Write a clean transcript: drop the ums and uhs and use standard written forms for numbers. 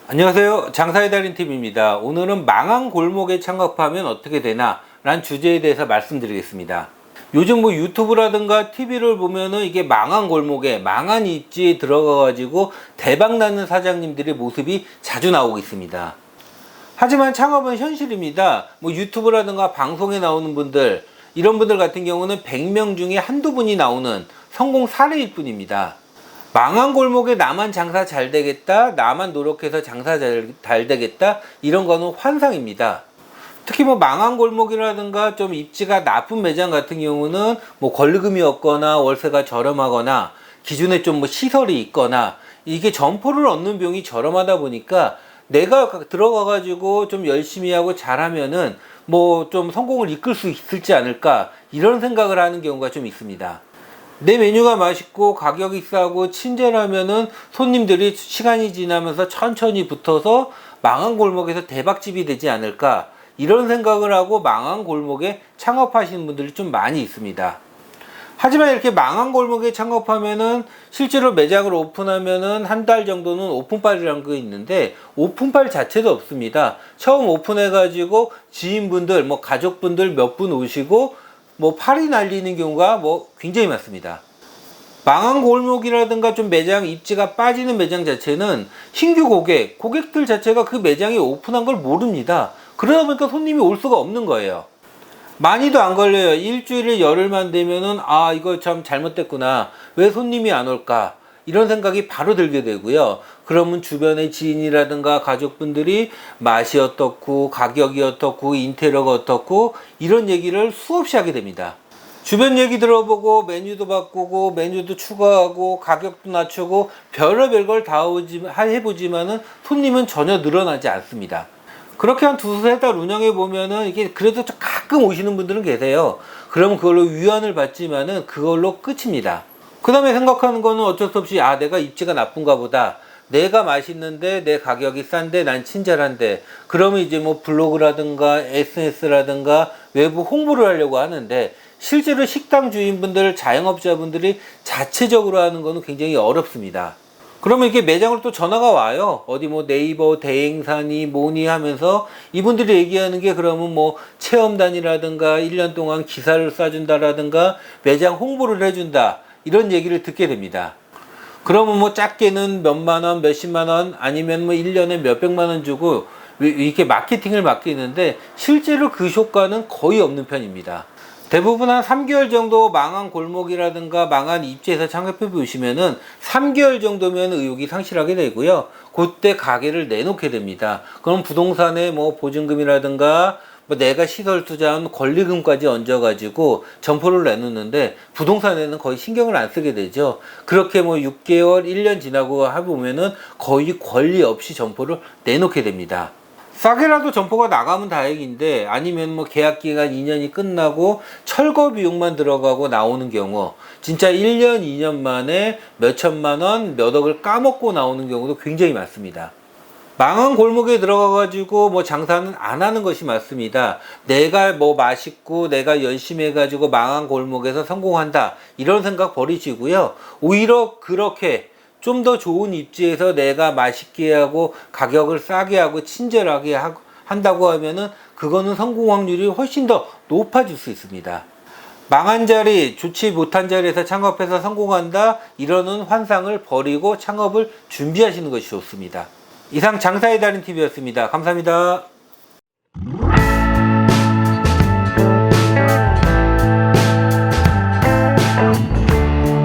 안녕하세요, 장사의 달인 TV입니다. 오늘은 망한 골목에 창업하면 어떻게 되나 라는 주제에 대해서 말씀드리겠습니다. 요즘 뭐 유튜브라든가 TV를 보면은 이게 망한 골목에 망한 입지에 들어가 가지고 대박 나는 사장님들의 모습이 자주 나오고 있습니다. 하지만 창업은 현실입니다. 뭐 유튜브라든가 방송에 나오는 분들, 이런 분들 같은 경우는 100명 중에 한두 분이 나오는 성공 사례일 뿐입니다. 망한 골목에 나만 장사 잘 되겠다, 나만 노력해서 장사 잘 되겠다, 이런 거는 환상입니다. 특히 뭐 망한 골목이라든가 좀 입지가 나쁜 매장 같은 경우는 뭐 권리금이 없거나 월세가 저렴하거나 기존에 좀 뭐 시설이 있거나 이게 점포를 얻는 비용이 저렴하다 보니까 내가 들어가 가지고 좀 열심히 하고 잘하면은 뭐 좀 성공을 이끌 수 있을지 않을까, 이런 생각을 하는 경우가 좀 있습니다. 내 메뉴가 맛있고 가격이 싸고 친절하면은 손님들이 시간이 지나면서 천천히 붙어서 망한 골목에서 대박집이 되지 않을까, 이런 생각을 하고 망한 골목에 창업하시는 분들이 좀 많이 있습니다. 하지만 이렇게 망한 골목에 창업하면은 실제로 매장을 오픈하면은 한 달 정도는 오픈빨이라는 게 있는데 오픈빨 자체도 없습니다. 처음 오픈해 가지고 지인분들, 뭐 가족분들 몇 분 오시고 뭐 팔이 날리는 경우가 뭐 굉장히 많습니다. 망한 골목이라든가 좀 매장 입지가 빠지는 매장 자체는 신규 고객들 자체가 그 매장이 오픈한 걸 모릅니다. 그러다 보니까 손님이 올 수가 없는 거예요. 많이도 안 걸려요. 일주일에 열흘만 되면은 아, 이거 참 잘못됐구나, 왜 손님이 안 올까, 이런 생각이 바로 들게 되고요. 그러면 주변의 지인이라든가 가족분들이 맛이 어떻고 가격이 어떻고 인테리어가 어떻고 이런 얘기를 수없이 하게 됩니다. 주변 얘기 들어보고 메뉴도 바꾸고 메뉴도 추가하고 가격도 낮추고 별의별 걸 다 해보지만은 손님은 전혀 늘어나지 않습니다. 그렇게 한 두세 달 운영해 보면은 이게 그래도 좀 가끔 오시는 분들은 계세요. 그러면 그걸로 위안을 받지만은 그걸로 끝입니다. 그 다음에 생각하는 거는 어쩔 수 없이, 아, 내가 입지가 나쁜가 보다, 내가 맛있는데 내 가격이 싼데 난 친절한데, 그러면 이제 뭐 블로그라든가 SNS라든가 외부 홍보를 하려고 하는데 실제로 식당 주인분들, 자영업자분들이 자체적으로 하는 거는 굉장히 어렵습니다. 그러면 이게 매장으로 또 전화가 와요. 어디 뭐 네이버, 대행사니 뭐니 하면서 이분들이 얘기하는 게 그러면 뭐 체험단이라든가 1년 동안 기사를 쏴준다라든가 매장 홍보를 해준다, 이런 얘기를 듣게 됩니다. 그러면 뭐 작게는 몇만 원, 몇십만 원, 아니면 뭐 1년에 몇백만 원 주고 이렇게 마케팅을 맡기는데 실제로 그 효과는 거의 없는 편입니다. 대부분 한 3개월 정도 망한 골목이라든가 망한 입지에서 창업해 보시면은 3개월 정도면 의욕이 상실하게 되고요. 그때 가게를 내놓게 됩니다. 그럼 부동산에 뭐 보증금이라든가 뭐 내가 시설 투자한 권리금까지 얹어가지고 점포를 내놓는데 부동산에는 거의 신경을 안 쓰게 되죠. 그렇게 뭐 6개월, 1년 지나고 해보면은 거의 권리 없이 점포를 내놓게 됩니다. 싸게라도 점포가 나가면 다행인데, 아니면 뭐 계약기간 2년이 끝나고 철거 비용만 들어가고 나오는 경우, 진짜 1년, 2년 만에 몇 천만 원, 몇 억을 까먹고 나오는 경우도 굉장히 많습니다. 망한 골목에 들어가 가지고 뭐 장사는 안 하는 것이 맞습니다. 내가 뭐 맛있고 내가 열심히 해 가지고 망한 골목에서 성공한다, 이런 생각 버리시고요. 오히려 그렇게 좀 더 좋은 입지에서 내가 맛있게 하고 가격을 싸게 하고 친절하게 한다고 하면은 그거는 성공 확률이 훨씬 더 높아질 수 있습니다. 망한 자리, 좋지 못한 자리에서 창업해서 성공한다, 이러는 환상을 버리고 창업을 준비하시는 것이 좋습니다. 이상 장사의 달인 TV였습니다. 감사합니다.